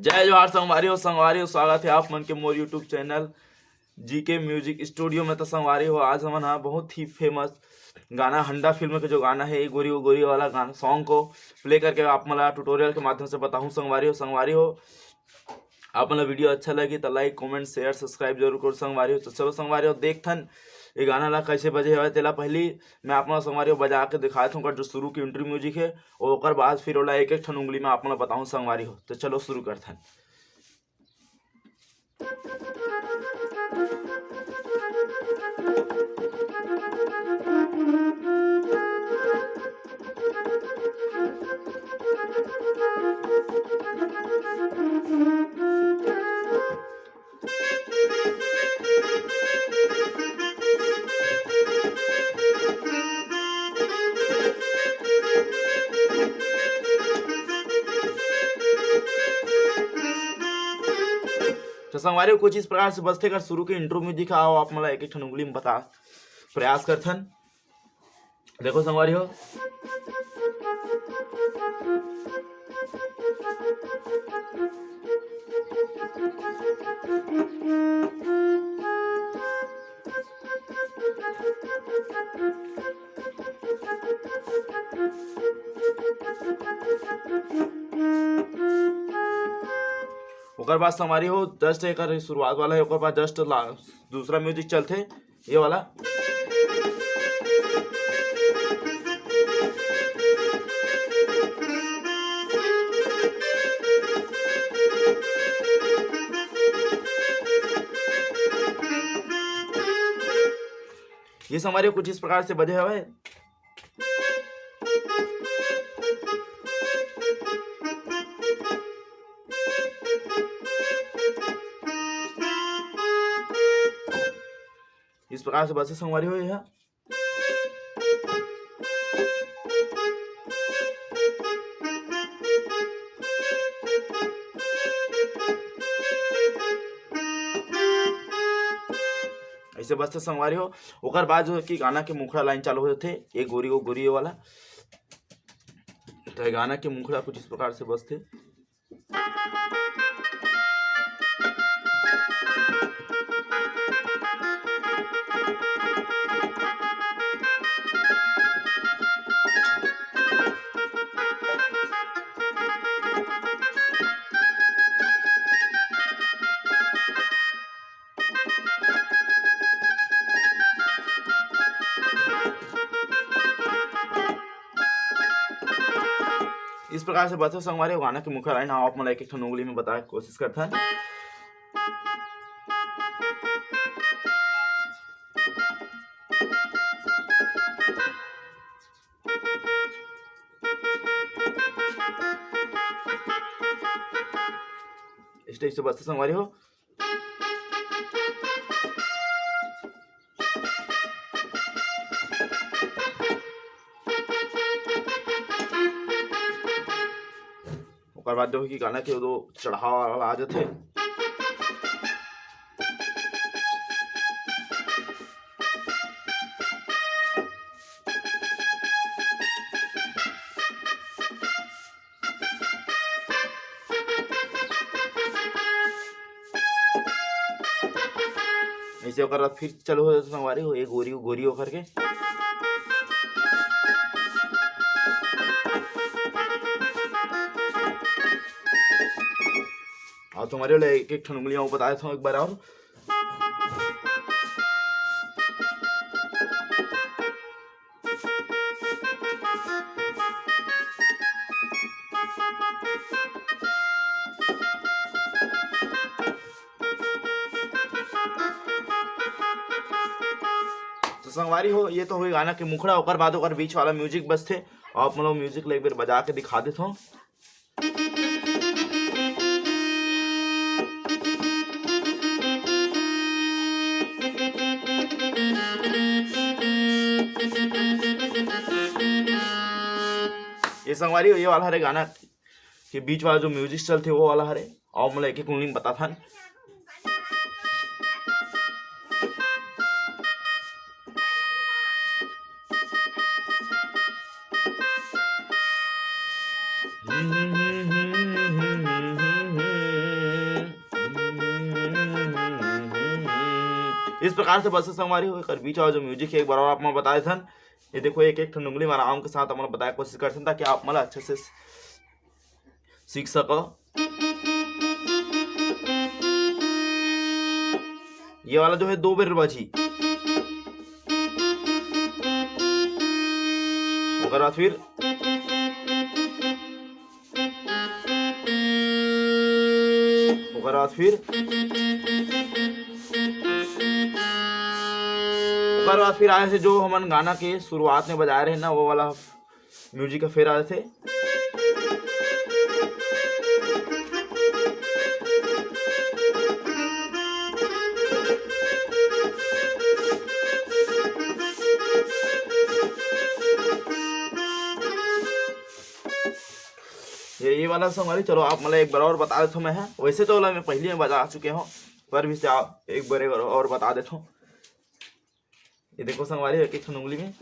जय जोहार संगवारी हो स्वागत है आप मन के मोर YouTube channel GK music studio में। तो संगवारी हो आज हम ना बहुत ही फेमस गाना हंडा फिल्म के जो गाना है ये गोरी वो गोरी वाला गाना सॉन्ग को प्ले करके आप मला ट्यूटोरियल के माध्यम से बताऊं। संगवारी हो आप मला वीडियो अच्छा लगी तो लाइक कमेंट शेयर सब्सक्राइब जरूर करो संगवारी हो। तो चलो संगवारी हो देखथन ये गाना ला कैसे बजे है। तेला पहली मैं आप संगवारी हो बजा के दिखाता हूँ जो शुरू की इंट्री म्यूजिक है और ओकर बाद फिर ओला एक एक ठन उंगली में आप बताऊँ संगवारी हो। तो चलो शुरू करथन। तो संगवारी कुछ इस प्रकार से बजते कर शुरू के इंट्रो म्यूजिक आओ आप मला एक एक ठन उंगली में बता प्रयास करथन। देखो संगवारी हो ओकर बाद संगवारी हो जस्ट एक शुरुआत वाला है ओकर बाद जस्ट दूसरा म्यूजिक चलते ये वाला। ये संगवारी कुछ इस प्रकार से बजे हुए। इस प्रकार से बसे संगवारी हो यह ऐसे बसते संगवारी हो। ओकर बाद जो कि गाना के मुखड़ा लाइन चालू होते ये गोरी वो गोरी वाला। तो गाना के मुखड़ा कुछ इस प्रकार से बसते। इस प्रकार से बचे संगवारी हो गाना के मुखड़ा लाइन आप मला एक एक ठन उंगली में बताए कोशिश करता है। इस टाइप से बचते संगवारी हो। ओकर बाद देखो कि गाना के दो चढ़ावा वाला आ जाते। ऐसे ओकर बाद फिर चलो हो जाते संगवारी हो ये गोरी गोरी हो करके। और तुम्हारे लिए एक एक ठन उंगलियां बता देता हूँ एक बार और। तो संगवारी हो ये तो हुई गाना के मुखड़ा ओकर बाद ओकर बीच वाला म्यूजिक बजते। आप मतलब म्यूजिक ले एक बार बजा के दिखा देता हूँ। ये संगवारी हो ये वाला हरे गाना के बीच वाला जो म्यूजिक चलते वो वाला हरे और मतलब एक एक उंगली में बता था। इस प्रकार से बस संगवारी हो एकर बीच और जो म्यूजिक है एक बार और आप मन बता देथन। ये देखो एक एक उंगली में आराम के साथ अपन बताए कोशिश करथन ताकि आप मन अच्छे से सीख सको। ये वाला जो है 2 बार बजी, ओकर बाद फिर आए थे जो हमन गाना के शुरुआत में बजाए रहे ना वो वाला म्यूजिक का फिर आए थे। ये वाला संगवारी चलो आप मतलब एक बार और बता देता हूँ मैं है। वैसे तो मैं पहले में बता चुके हूँ पर भी से आप एक बार और बता देता हूँ। ये देखो संगवारी एक एक उंगली में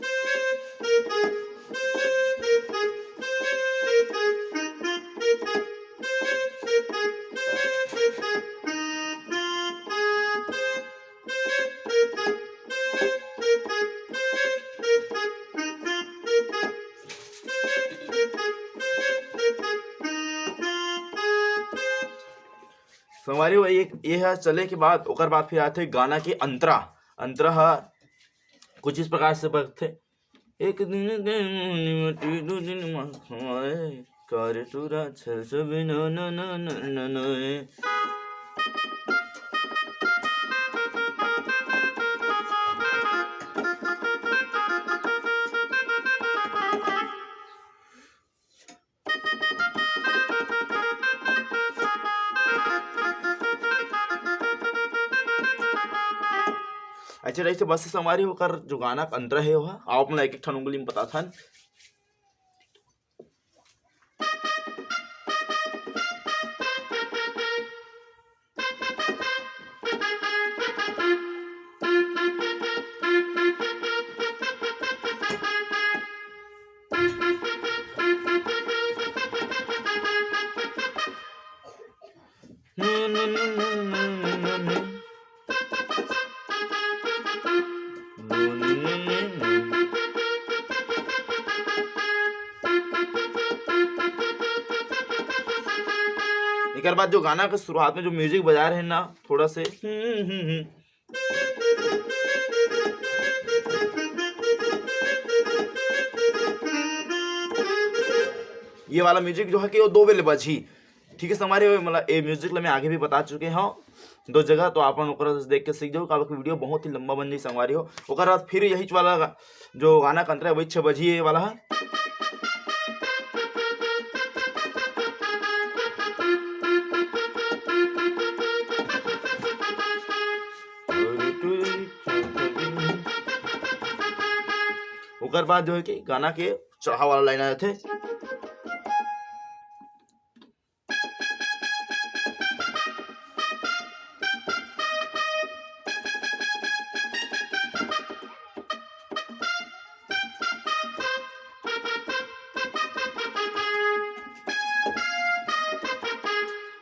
संगवारी वही एक ये है चले के बाद ओकर बाद फिर आते गाना के अंतरा। अंतरा है कुछ इस प्रकार से बजते। एक दिन दो दिन कर तुरा छल सब न न न न न। अच्छा रही बस से हमारी होकर जो गाना का अंतर है वह आप मतलब एक एक उंगली में बता था। एक बाद जो गाना के शुरुआत में जो म्यूजिक बजा रहे हैं ना थोड़ा से ये वाला म्यूजिक जो है कि वो 2 बेले बजी। ठीक है हमारे मतलब ये म्यूजिक मैं आगे भी बता चुके हैं 2 जगह तो आप देख के सीख जाओ। आपकी वीडियो बहुत ही लंबा बन जाए संगवारी हो। ओकर बाद फिर यही वाला जो गाना का अंतर है वही 6 बजी ये वाला है। ओकर बाद जो है कि गाना के चढ़ा वाला लाइन आए थे।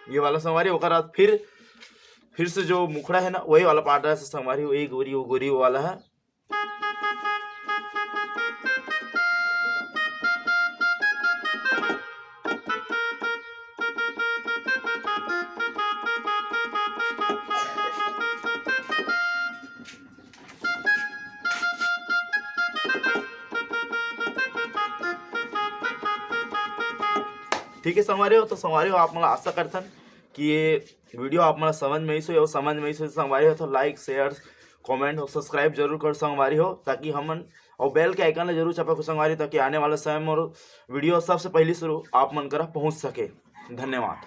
ये वाला संगवारी ओकर बाद फिर से जो मुखड़ा है ना वही वाला पार्ट है संगवारी वही गोरी वो गोरी वाला है। ठीक है संगवारी हो तो संगवारी हो आप मतलब आशा करथन कि ये वीडियो आप मतलब समझ में ही और समझ में ही संगवारी हो तो लाइक शेयर कमेंट और सब्सक्राइब जरूर कर संगवारी हो ताकि हमन और बेल के आइकन जरूर चपा संगवारी ताकि आने वाले समय में वीडियो सबसे पहले शुरू आप मन करा पहुंच सके। धन्यवाद।